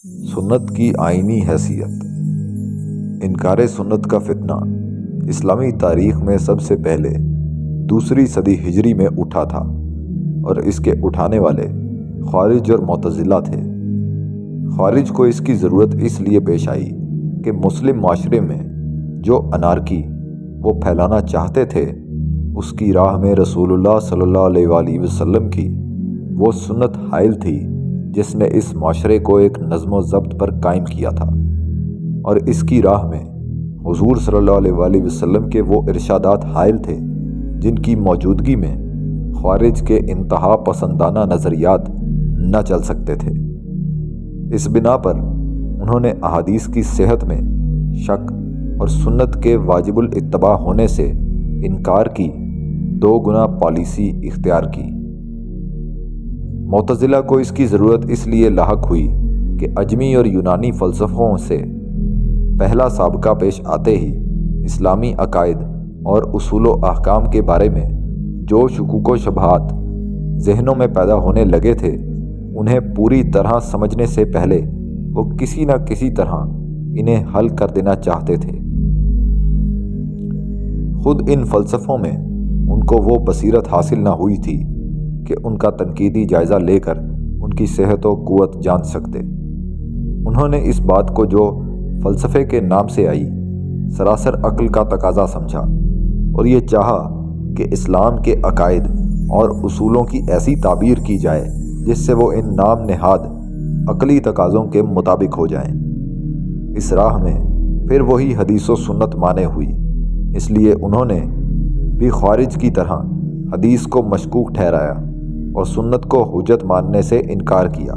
سنت کی آئینی حیثیت۔ انکار سنت کا فتنہ اسلامی تاریخ میں سب سے پہلے دوسری صدی ہجری میں اٹھا تھا، اور اس کے اٹھانے والے خوارج اور معتزلہ تھے۔ خوارج کو اس کی ضرورت اس لیے پیش آئی کہ مسلم معاشرے میں جو انارکی وہ پھیلانا چاہتے تھے، اس کی راہ میں رسول اللہ صلی اللہ علیہ وآلہ وسلم کی وہ سنت حائل تھی جس نے اس معاشرے کو ایک نظم و ضبط پر قائم کیا تھا، اور اس کی راہ میں حضور صلی اللہ علیہ وآلہ وسلم کے وہ ارشادات حائل تھے جن کی موجودگی میں خوارج کے انتہا پسندانہ نظریات نہ چل سکتے تھے۔ اس بنا پر انہوں نے احادیث کی صحت میں شک اور سنت کے واجب الاتباع ہونے سے انکار کی دو گنا پالیسی اختیار کی۔ معتزلہ کو اس کی ضرورت اس لیے لاحق ہوئی کہ عجمی اور یونانی فلسفوں سے پہلا سابقہ پیش آتے ہی اسلامی عقائد اور اصول و احکام کے بارے میں جو شکوک و شبہات ذہنوں میں پیدا ہونے لگے تھے، انہیں پوری طرح سمجھنے سے پہلے وہ کسی نہ کسی طرح انہیں حل کر دینا چاہتے تھے۔ خود ان فلسفوں میں ان کو وہ بصیرت حاصل نہ ہوئی تھی کہ ان کا تنقیدی جائزہ لے کر ان کی صحت و قوت جان سکتے۔ انہوں نے اس بات کو جو فلسفے کے نام سے آئی سراسر عقل کا تقاضا سمجھا، اور یہ چاہا کہ اسلام کے عقائد اور اصولوں کی ایسی تعبیر کی جائے جس سے وہ ان نام نہاد عقلی تقاضوں کے مطابق ہو جائیں۔ اس راہ میں پھر وہی حدیث و سنت مانے ہوئی، اس لیے انہوں نے بھی خوارج کی طرح حدیث کو مشکوک ٹھہرایا اور سنت کو حجت ماننے سے انکار کیا۔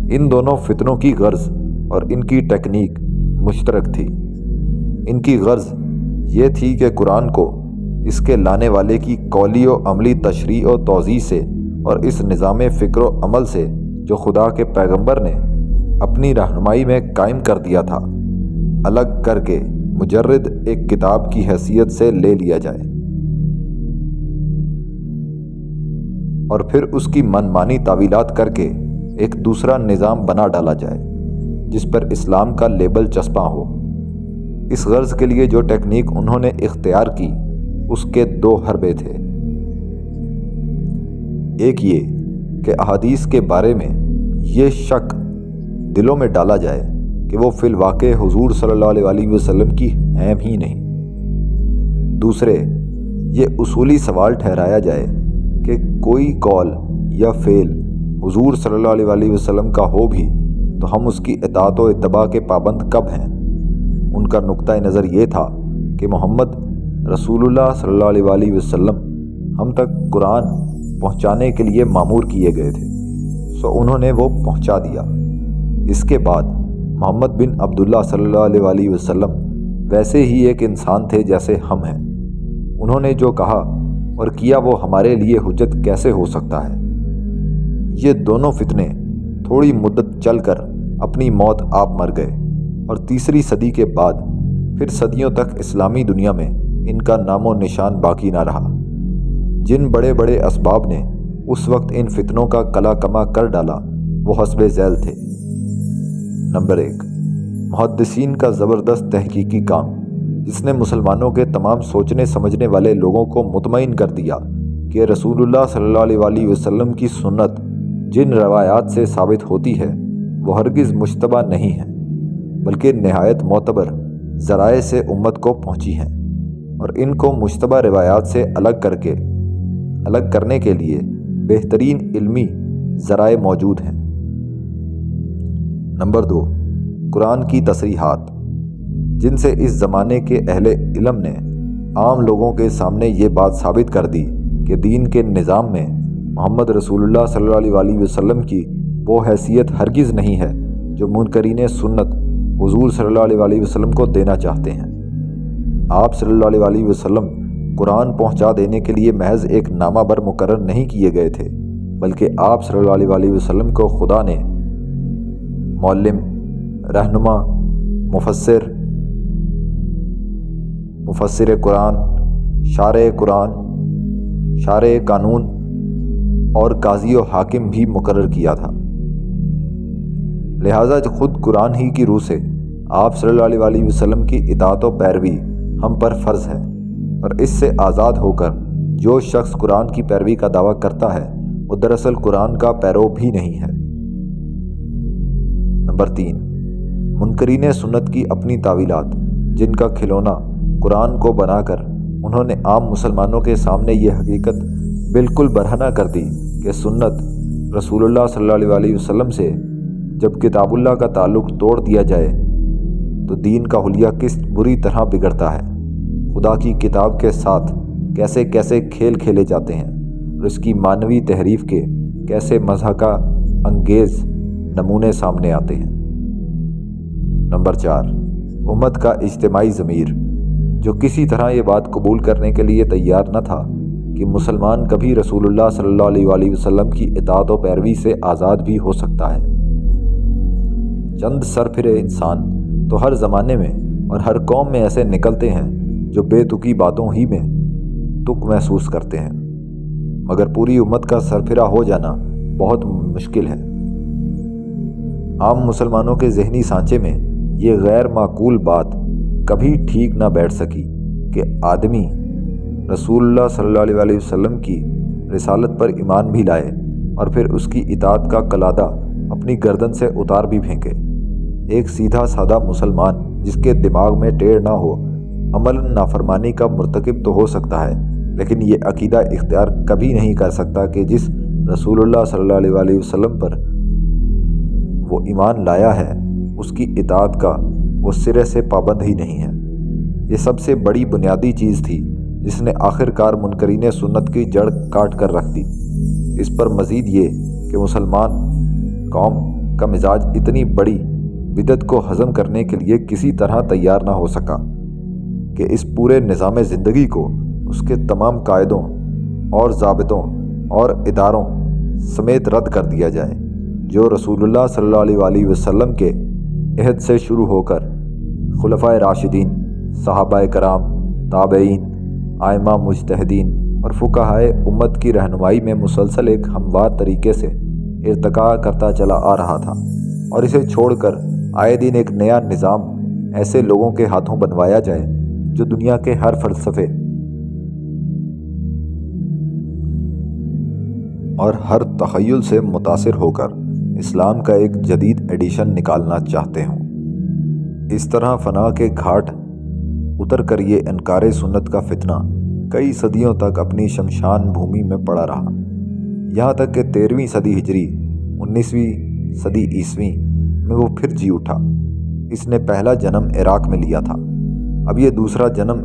ان دونوں فتنوں کی غرض اور ان کی ٹیکنیک مشترک تھی۔ ان کی غرض یہ تھی کہ قرآن کو اس کے لانے والے کی قولی و عملی تشریح و توضیح سے اور اس نظام فکر و عمل سے جو خدا کے پیغمبر نے اپنی رہنمائی میں قائم کر دیا تھا، الگ کر کے مجرد ایک کتاب کی حیثیت سے لے لیا جائے، اور پھر اس کی منمانی تعویلات کر کے ایک دوسرا نظام بنا ڈالا جائے جس پر اسلام کا لیبل چسپاں ہو۔ اس غرض کے لیے جو ٹیکنیک انہوں نے اختیار کی، اس کے دو حربے تھے۔ ایک یہ کہ احادیث کے بارے میں یہ شک دلوں میں ڈالا جائے کہ وہ فی الواقع حضور صلی اللہ علیہ وآلہ وسلم کی ہیں ہی نہیں۔ دوسرے، یہ اصولی سوال ٹھہرایا جائے کہ کوئی قول یا فعل حضور صلی اللہ علیہ وآلہ وسلم کا ہو بھی تو ہم اس کی اطاعت و اتباع کے پابند کب ہیں؟ ان کا نقطہ نظر یہ تھا کہ محمد رسول اللہ صلی اللہ علیہ وآلہ وسلم ہم تک قرآن پہنچانے کے لیے مامور کیے گئے تھے، سو انہوں نے وہ پہنچا دیا۔ اس کے بعد محمد بن عبداللہ صلی اللہ علیہ وآلہ وسلم ویسے ہی ایک انسان تھے جیسے ہم ہیں۔ انہوں نے جو کہا اور کیا وہ ہمارے لیے حجت کیسے ہو سکتا ہے؟ یہ دونوں فتنے تھوڑی مدت چل کر اپنی موت آپ مر گئے، اور تیسری صدی کے بعد پھر صدیوں تک اسلامی دنیا میں ان کا نام و نشان باقی نہ رہا۔ جن بڑے بڑے اسباب نے اس وقت ان فتنوں کا کلا کما کر ڈالا وہ حسب ذیل تھے۔ نمبر 1، محدثین کا زبردست تحقیقی کام، جس نے مسلمانوں کے تمام سوچنے سمجھنے والے لوگوں کو مطمئن کر دیا کہ رسول اللہ صلی اللہ علیہ وآلہ وسلم کی سنت جن روایات سے ثابت ہوتی ہے وہ ہرگز مشتبہ نہیں ہے، بلکہ نہایت معتبر ذرائع سے امت کو پہنچی ہیں، اور ان کو مشتبہ روایات سے الگ کرنے کے لیے بہترین علمی ذرائع موجود ہیں۔ نمبر 2، قرآن کی تصریحات، جن سے اس زمانے کے اہل علم نے عام لوگوں کے سامنے یہ بات ثابت کر دی کہ دین کے نظام میں محمد رسول اللہ صلی اللہ علیہ وآلہ وسلم کی وہ حیثیت ہرگز نہیں ہے جو منکرین سنت حضور صلی اللہ علیہ وآلہ وسلم کو دینا چاہتے ہیں۔ آپ صلی اللہ علیہ وآلہ وسلم قرآن پہنچا دینے کے لیے محض ایک نامہ بر مقرر نہیں کیے گئے تھے، بلکہ آپ صلی اللہ علیہ وآلہ وسلم کو خدا نے معلم، رہنما، مفسر قرآن، شارع قانون اور قاضی و حاکم بھی مقرر کیا تھا۔ لہٰذا خود قرآن ہی کی روح سے آپ صلی اللہ علیہ وسلم کی اطاعت و پیروی ہم پر فرض ہے، اور اس سے آزاد ہو کر جو شخص قرآن کی پیروی کا دعویٰ کرتا ہے وہ دراصل قرآن کا پیرو بھی نہیں ہے۔ نمبر 3، منکرین سنت کی اپنی تعویلات، جن کا کھلونا قرآن کو بنا کر انہوں نے عام مسلمانوں کے سامنے یہ حقیقت بالکل برہنہ کر دی کہ سنت رسول اللہ صلی اللہ علیہ وسلم سے جب کتاب اللہ کا تعلق توڑ دیا جائے تو دین کا حلیہ کس بری طرح بگڑتا ہے، خدا کی کتاب کے ساتھ کیسے کیسے کھیل کھیلے جاتے ہیں، اور اس کی معنوی تحریف کے کیسے مضحکہ انگیز نمونے سامنے آتے ہیں۔ نمبر 4، امت کا اجتماعی ضمیر، جو کسی طرح یہ بات قبول کرنے کے لیے تیار نہ تھا کہ مسلمان کبھی رسول اللہ صلی اللہ علیہ وسلم کی اطاعت و پیروی سے آزاد بھی ہو سکتا ہے۔ چند سرپھرے انسان تو ہر زمانے میں اور ہر قوم میں ایسے نکلتے ہیں جو بے تکی باتوں ہی میں تک محسوس کرتے ہیں، مگر پوری امت کا سرپھرا ہو جانا بہت مشکل ہے۔ عام مسلمانوں کے ذہنی سانچے میں یہ غیر معقول بات کبھی ٹھیک نہ بیٹھ سکی کہ آدمی رسول اللہ صلی اللہ علیہ وسلم کی رسالت پر ایمان بھی لائے اور پھر اس کی اطاعت کا کلادہ اپنی گردن سے اتار بھی پھینکے۔ ایک سیدھا سادہ مسلمان جس کے دماغ میں ٹیڑھ نہ ہو عملاً نافرمانی کا مرتکب تو ہو سکتا ہے، لیکن یہ عقیدہ اختیار کبھی نہیں کر سکتا کہ جس رسول اللہ صلی اللہ علیہ وسلم پر وہ ایمان لایا ہے اس کی اطاعت کا وہ سرے سے پابند ہی نہیں ہے۔ یہ سب سے بڑی بنیادی چیز تھی جس نے آخر کار منکرین سنت کی جڑ کاٹ کر رکھ دی۔ اس پر مزید یہ کہ مسلمان قوم کا مزاج اتنی بڑی بدعت کو ہضم کرنے کے لیے کسی طرح تیار نہ ہو سکا کہ اس پورے نظام زندگی کو اس کے تمام قاعدوں اور ضابطوں اور اداروں سمیت رد کر دیا جائے جو رسول اللہ صلی اللہ علیہ وسلم کے عہد سے شروع ہو کر خلفائے راشدین، صحابہ کرام، تابعین، ائمہ مجتہدین اور فقہائے امت کی رہنمائی میں مسلسل ایک ہموار طریقے سے ارتقا کرتا چلا آ رہا تھا، اور اسے چھوڑ کر آئے دن ایک نیا نظام ایسے لوگوں کے ہاتھوں بنوایا جائے جو دنیا کے ہر فلسفے اور ہر تخیل سے متاثر ہو کر اسلام کا ایک جدید ایڈیشن نکالنا چاہتے ہوں۔ اس طرح فنا کے گھاٹ اتر کر یہ انکار سنت کا فتنہ کئی صدیوں تک اپنی شمشان بھومی میں پڑا رہا، یہاں تک کہ 13ویں صدی ہجری 19ویں صدی عیسوی میں وہ پھر جی اٹھا۔ اس نے پہلا جنم عراق میں لیا تھا، اب یہ دوسرا جنم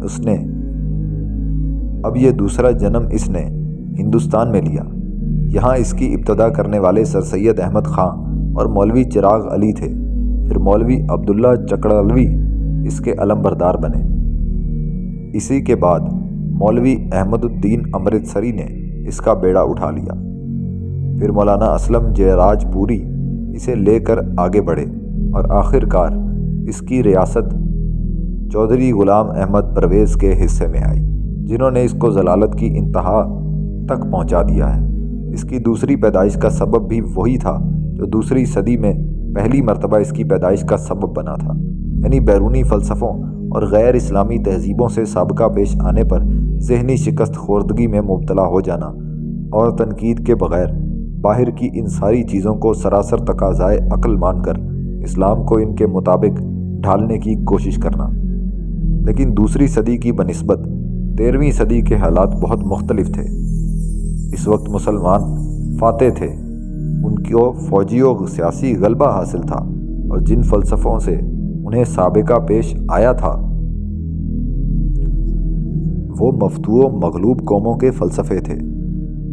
اس نے ہندوستان میں لیا۔ یہاں اس کی ابتدا کرنے والے سر سید احمد خان اور مولوی چراغ علی تھے، پھر مولوی عبداللہ چکڑالوی اس کے علم بردار بنے۔ اسی کے بعد مولوی احمد الدین امرتسری نے اس کا بیڑا اٹھا لیا، پھر مولانا اسلم جیراج پوری اسے لے کر آگے بڑھے، اور آخر کار اس کی ریاست چودھری غلام احمد پرویز کے حصے میں آئی، جنہوں نے اس کو ضلالت کی انتہا تک پہنچا دیا ہے۔ اس کی دوسری پیدائش کا سبب بھی وہی تھا جو دوسری صدی میں پہلی مرتبہ اس کی پیدائش کا سبب بنا تھا، یعنی بیرونی فلسفوں اور غیر اسلامی تہذیبوں سے سابقہ پیش آنے پر ذہنی شکست خوردگی میں مبتلا ہو جانا اور تنقید کے بغیر باہر کی ان ساری چیزوں کو سراسر تقاضائے عقل مان کر اسلام کو ان کے مطابق ڈھالنے کی کوشش کرنا۔ لیکن دوسری صدی کی بنسبت 13ویں صدی کے حالات بہت مختلف تھے۔ اس وقت مسلمان فاتح تھے، ان کو فوجی و سیاسی غلبہ حاصل تھا، اور جن فلسفوں سے انہیں سابقہ پیش آیا تھا وہ مفتوح و مغلوب قوموں کے فلسفے تھے۔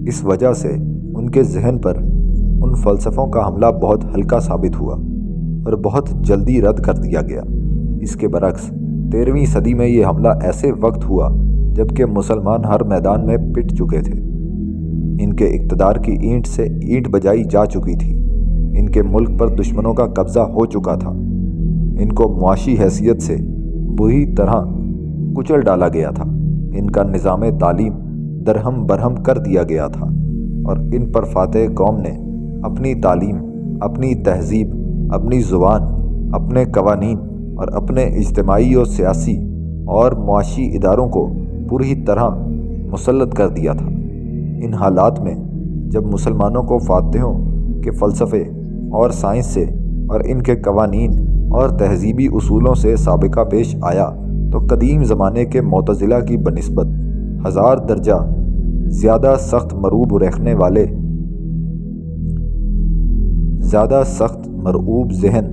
اس وجہ سے ان کے ذہن پر ان فلسفوں کا حملہ بہت ہلکا ثابت ہوا اور بہت جلدی رد کر دیا گیا۔ اس کے برعکس 13ویں صدی میں یہ حملہ ایسے وقت ہوا جبکہ مسلمان ہر میدان میں پٹ چکے تھے، ان کے اقتدار کی اینٹ سے اینٹ بجائی جا چکی تھی، ان کے ملک پر دشمنوں کا قبضہ ہو چکا تھا، ان کو معاشی حیثیت سے بری طرح کچل ڈالا گیا تھا، ان کا نظام تعلیم درہم برہم کر دیا گیا تھا، اور ان پر فاتح قوم نے اپنی تعلیم، اپنی تہذیب، اپنی زبان، اپنے قوانین اور اپنے اجتماعی و سیاسی اور معاشی اداروں کو پوری طرح مسلط کر دیا تھا۔ ان حالات میں جب مسلمانوں کو فاتحوں کے فلسفے اور سائنس سے اور ان کے قوانین اور تہذیبی اصولوں سے سابقہ پیش آیا تو قدیم زمانے کے معتزلہ کی بنسبت 1000 درجہ زیادہ سخت مرعوب ذہن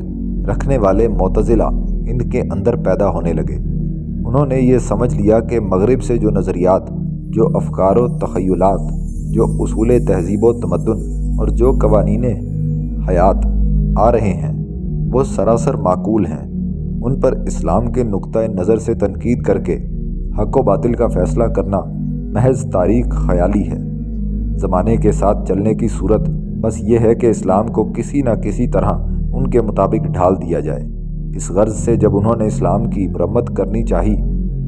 رکھنے والے معتزلہ ان کے اندر پیدا ہونے لگے۔ انہوں نے یہ سمجھ لیا کہ مغرب سے جو نظریات، جو افکار و تخیلات، جو اصول تہذیب و تمدن اور جو قوانین حیات آ رہے ہیں وہ سراسر معقول ہیں۔ ان پر اسلام کے نقطہ نظر سے تنقید کر کے حق و باطل کا فیصلہ کرنا محض تاریخ خیالی ہے۔ زمانے کے ساتھ چلنے کی صورت بس یہ ہے کہ اسلام کو کسی نہ کسی طرح ان کے مطابق ڈھال دیا جائے۔ اس غرض سے جب انہوں نے اسلام کی مرمت کرنی چاہی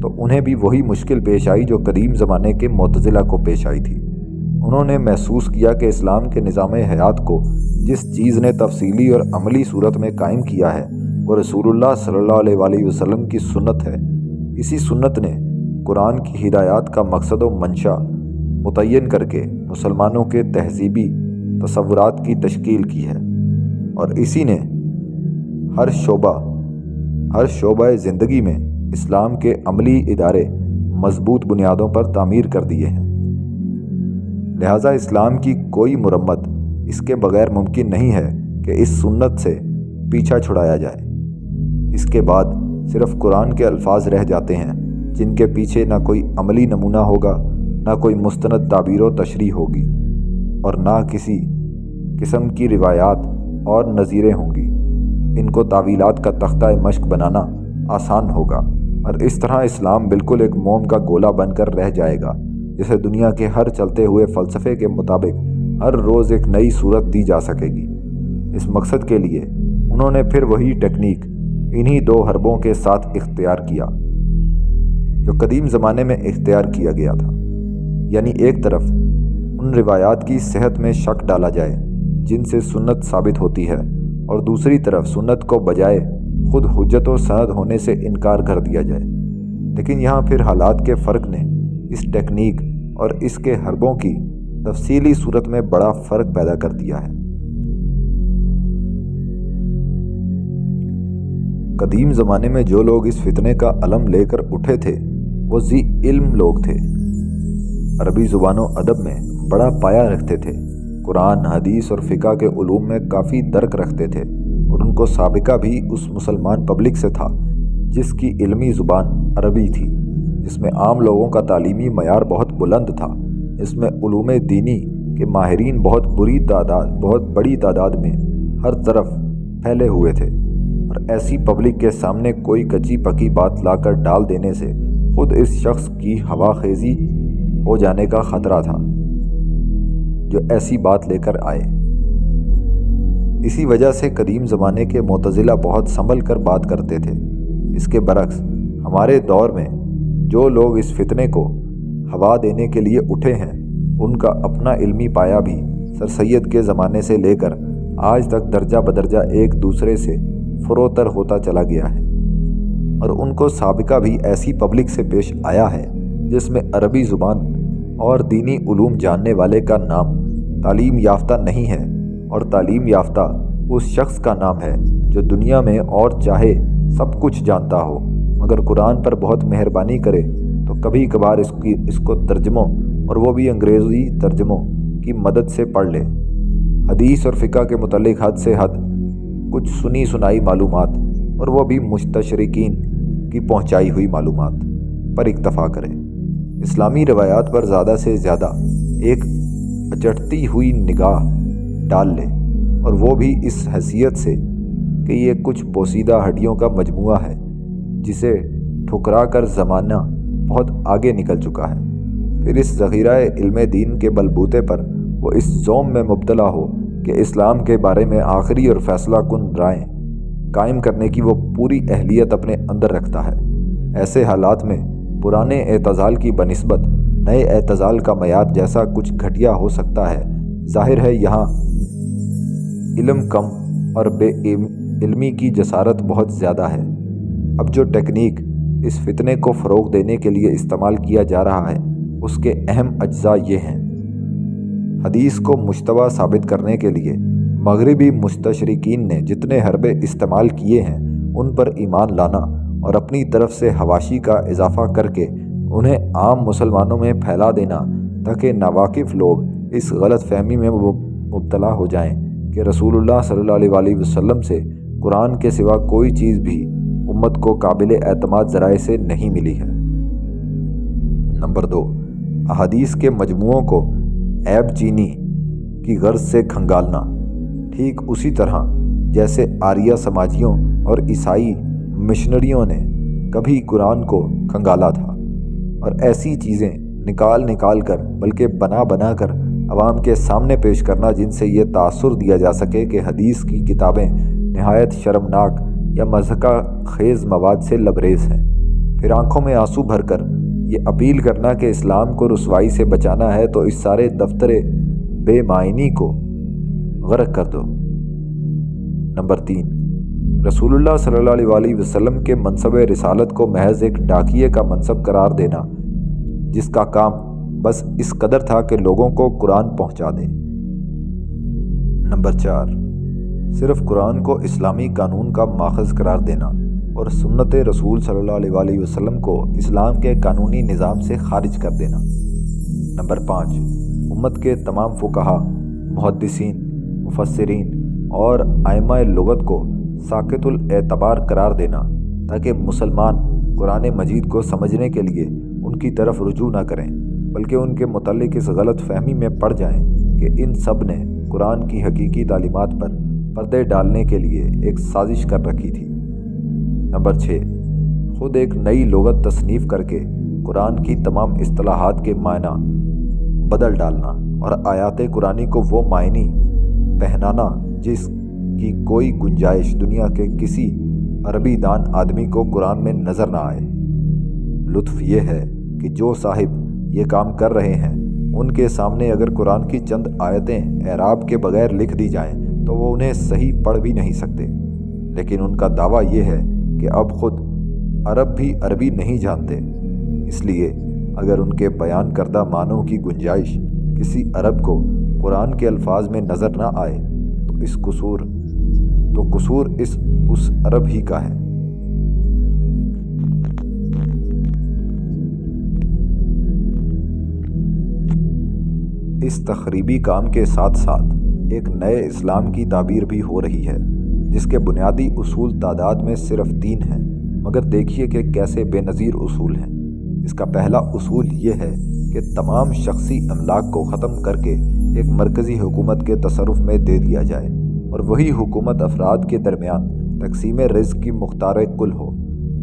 تو انہیں بھی وہی مشکل پیش آئی جو قدیم زمانے کے معتزلہ کو پیش آئی تھی۔ انہوں نے محسوس کیا کہ اسلام کے نظام حیات کو جس چیز نے تفصیلی اور عملی صورت میں قائم کیا ہے وہ رسول اللہ صلی اللہ علیہ وآلہ وسلم کی سنت ہے۔ اسی سنت نے قرآن کی ہدایات کا مقصد و منشا متعین کر کے مسلمانوں کے تہذیبی تصورات کی تشکیل کی ہے، اور اسی نے ہر شعبہ زندگی میں اسلام کے عملی ادارے مضبوط بنیادوں پر تعمیر کر دیے ہیں۔ لہٰذا اسلام کی کوئی مرمت اس کے بغیر ممکن نہیں ہے کہ اس سنت سے پیچھا چھڑایا جائے۔ اس کے بعد صرف قرآن کے الفاظ رہ جاتے ہیں جن کے پیچھے نہ کوئی عملی نمونہ ہوگا، نہ کوئی مستند تعبیر و تشریح ہوگی، اور نہ کسی قسم کی روایات اور نظیریں ہوں گی۔ ان کو تعویلات کا تختہ مشق بنانا آسان ہوگا، اور اس طرح اسلام بالکل ایک موم کا گولا بن کر رہ جائے گا جسے دنیا کے ہر چلتے ہوئے فلسفے کے مطابق ہر روز ایک نئی صورت دی جا سکے گی۔ اس مقصد کے لیے انہوں نے پھر وہی ٹیکنیک انہی 2 حربوں کے ساتھ اختیار کیا جو قدیم زمانے میں اختیار کیا گیا تھا، یعنی ایک طرف ان روایات کی صحت میں شک ڈالا جائے جن سے سنت ثابت ہوتی ہے، اور دوسری طرف سنت کو بجائے خود حجت و سند ہونے سے انکار کر دیا جائے۔ لیکن یہاں پھر حالات کے فرق نے اس ٹیکنیک اور اس کے حربوں کی تفصیلی صورت میں بڑا فرق پیدا کر دیا ہے۔ قدیم زمانے میں جو لوگ اس فتنے کا علم لے کر اٹھے تھے وہ ذی علم لوگ تھے، عربی زبان و ادب میں بڑا پایہ رکھتے تھے، قرآن، حدیث اور فقہ کے علوم میں کافی درک رکھتے تھے، اور ان کو سابقہ بھی اس مسلمان پبلک سے تھا جس کی علمی زبان عربی تھی، جس میں عام لوگوں کا تعلیمی معیار بہت بلند تھا، جس میں علوم دینی کے ماہرین بہت بڑی تعداد میں ہر طرف پھیلے ہوئے تھے، اور ایسی پبلک کے سامنے کوئی کچی پکی بات لا کر ڈال دینے سے خود اس شخص کی ہوا خیزی ہو جانے کا خطرہ تھا جو ایسی بات لے کر آئے۔ اسی وجہ سے قدیم زمانے کے معتزلہ بہت سنبھل کر بات کرتے تھے۔ اس کے برعکس ہمارے دور میں جو لوگ اس فتنے کو ہوا دینے کے لیے اٹھے ہیں ان کا اپنا علمی پایہ بھی سر سید کے زمانے سے لے کر آج تک درجہ بدرجہ ایک دوسرے سے فروتر ہوتا چلا گیا ہے، اور ان کو سابقہ بھی ایسی پبلک سے پیش آیا ہے جس میں عربی زبان اور دینی علوم جاننے والے کا نام تعلیم یافتہ نہیں ہے، اور تعلیم یافتہ اس شخص کا نام ہے جو دنیا میں اور چاہے سب کچھ جانتا ہو مگر قرآن پر بہت مہربانی کرے تو کبھی کبھار اس کو ترجموں، اور وہ بھی انگریزی ترجموں کی مدد سے پڑھ لے، حدیث اور فقہ کے متعلق حد سے حد کچھ سنی سنائی معلومات، اور وہ بھی مستشرقین کی پہنچائی ہوئی معلومات پر اکتفا کرے، اسلامی روایات پر زیادہ سے زیادہ ایک اچٹتی ہوئی نگاہ ڈال لے، اور وہ بھی اس حیثیت سے کہ یہ کچھ بوسیدہ ہڈیوں کا مجموعہ ہے جسے ٹھکرا کر زمانہ بہت آگے نکل چکا ہے۔ پھر اس ذخیرہ علم دین کے بلبوتے پر وہ اس زوم میں مبتلا ہو کہ اسلام کے بارے میں آخری اور فیصلہ کن رائے قائم کرنے کی وہ پوری اہلیت اپنے اندر رکھتا ہے۔ ایسے حالات میں پرانے اعتزال کی بنسبت نئے اعتزال کا معیار جیسا کچھ گھٹیا ہو سکتا ہے، ظاہر ہے یہاں علم کم اور علمی کی جسارت بہت زیادہ ہے۔ اب جو ٹیکنیک اس فتنے کو فروغ دینے کے لیے استعمال کیا جا رہا ہے اس کے اہم اجزاء یہ ہیں: حدیث کو مشتبہ ثابت کرنے کے لیے مغربی مستشرقین نے جتنے حربے استعمال کیے ہیں ان پر ایمان لانا اور اپنی طرف سے حواشی کا اضافہ کر کے انہیں عام مسلمانوں میں پھیلا دینا تاکہ ناواقف لوگ اس غلط فہمی میں مبتلا ہو جائیں کہ رسول اللہ صلی اللہ علیہ وسلم سے قرآن کے سوا کوئی چیز بھی امت کو قابل اعتماد ذرائع سے نہیں ملی ہے۔ نمبر 2، احادیث کے مجموعوں کو عیب چینی کی غرض سے کھنگالنا، ٹھیک اسی طرح جیسے آریہ سماجیوں اور عیسائی مشنریوں نے کبھی قرآن کو کھنگالا تھا، اور ایسی چیزیں نکال کر بلکہ بنا کر عوام کے سامنے پیش کرنا جن سے یہ تاثر دیا جا سکے کہ حدیث کی کتابیں نہایت شرمناک یا مضحکہ خیز مواد سے لبریز ہیں، پھر آنکھوں میں آنسو بھر کر یہ اپیل کرنا کہ اسلام کو رسوائی سے بچانا ہے تو اس سارے دفتر بے معنی کو غرق کر دو۔ نمبر 3، رسول اللہ صلی اللہ علیہ وسلم کے منصب رسالت کو محض ایک ڈاکیے کا منصب قرار دینا جس کا کام بس اس قدر تھا کہ لوگوں کو قرآن پہنچا دے۔ نمبر 4، صرف قرآن کو اسلامی قانون کا ماخذ قرار دینا اور سنت رسول صلی اللہ علیہ وسلم کو اسلام کے قانونی نظام سے خارج کر دینا۔ نمبر 5، امت کے تمام فقہا، محدثین، مفسرین اور ائمہ لغت کو ساقط الاعتبار قرار دینا تاکہ مسلمان قرآن مجید کو سمجھنے کے لیے ان کی طرف رجوع نہ کریں بلکہ ان کے متعلق اس غلط فہمی میں پڑ جائیں کہ ان سب نے قرآن کی حقیقی تعلیمات پر پردے ڈالنے کے لیے ایک سازش کر رکھی تھی۔ نمبر 6، خود ایک نئی لغت تصنیف کر کے قرآن کی تمام اصطلاحات کے معنی بدل ڈالنا اور آیات قرآنی کو وہ معنی پہنانا جس کی کوئی گنجائش دنیا کے کسی عربی دان آدمی کو قرآن میں نظر نہ آئے۔ لطف یہ ہے کہ جو صاحب یہ کام کر رہے ہیں ان کے سامنے اگر قرآن کی چند آیتیں اعراب کے بغیر لکھ دی جائیں تو وہ انہیں صحیح پڑھ بھی نہیں سکتے، لیکن ان کا دعویٰ یہ ہے کہ اب خود عرب بھی عربی نہیں جانتے، اس لیے اگر ان کے بیان کردہ معنوں کی گنجائش کسی عرب کو قرآن کے الفاظ میں نظر نہ آئے تو قصور اس عرب ہی کا ہے۔ اس تخریبی کام کے ساتھ ساتھ ایک نئے اسلام کی تعبیر بھی ہو رہی ہے جس کے بنیادی اصول تعداد میں صرف 3 ہیں، مگر دیکھیے کہ کیسے بے نظیر اصول ہیں۔ اس کا پہلا اصول یہ ہے کہ تمام شخصی املاک کو ختم کر کے ایک مرکزی حکومت کے تصرف میں دے دیا جائے اور وہی حکومت افراد کے درمیان تقسیم رزق کی مختار کل ہو۔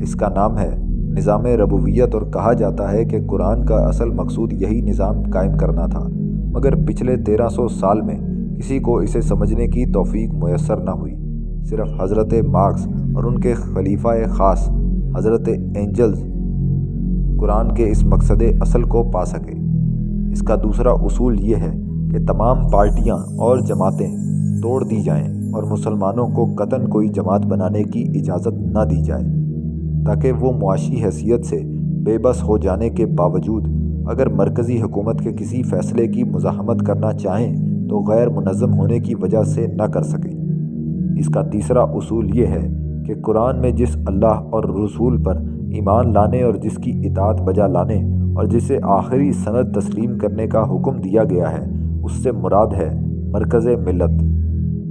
اس کا نام ہے نظام ربوبیت اور کہا جاتا ہے کہ قرآن کا اصل مقصود یہی نظام قائم کرنا تھا، مگر پچھلے 1300 سال میں کسی کو اسے سمجھنے کی توفیق میسر نہ ہوئی۔ صرف حضرت مارکس اور ان کے خلیفہ خاص حضرت اینجلز قرآن کے اس مقصد اصل کو پا سکے۔ اس کا دوسرا اصول یہ ہے کہ تمام پارٹیاں اور جماعتیں توڑ دی جائیں اور مسلمانوں کو قطعاً کوئی جماعت بنانے کی اجازت نہ دی جائے تاکہ وہ معاشی حیثیت سے بے بس ہو جانے کے باوجود اگر مرکزی حکومت کے کسی فیصلے کی مزاحمت کرنا چاہیں تو غیر منظم ہونے کی وجہ سے نہ کر سکیں۔ اس کا تیسرا اصول یہ ہے کہ قرآن میں جس اللہ اور رسول پر ایمان لانے اور جس کی اطاعت بجا لانے اور جسے آخری سند تسلیم کرنے کا حکم دیا گیا ہے اس سے مراد ہے مرکز ملت۔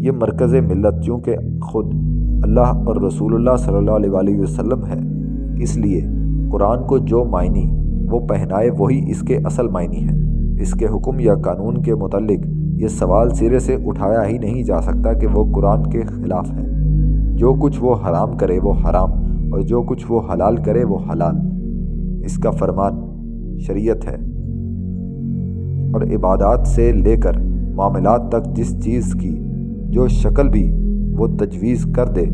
یہ مرکز ملت چونکہ خود اللہ اور رسول اللہ صلی اللہ علیہ وسلم ہے، اس لیے قرآن کو جو معنی وہ پہنائے وہی اس کے اصل معنی ہے۔ اس کے حکم یا قانون کے متعلق یہ سوال سرے سے اٹھایا ہی نہیں جا سکتا کہ وہ قرآن کے خلاف ہے۔ جو کچھ وہ حرام کرے وہ حرام اور جو کچھ وہ حلال کرے وہ حلال۔ اس کا فرمان شریعت ہے اور عبادات سے لے کر معاملات تک جس چیز کی جو شکل بھی وہ تجویز کر دے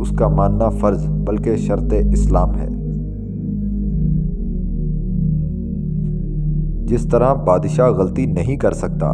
اس کا ماننا فرض بلکہ شرط اسلام ہے۔ جس طرح بادشاہ غلطی نہیں کر سکتا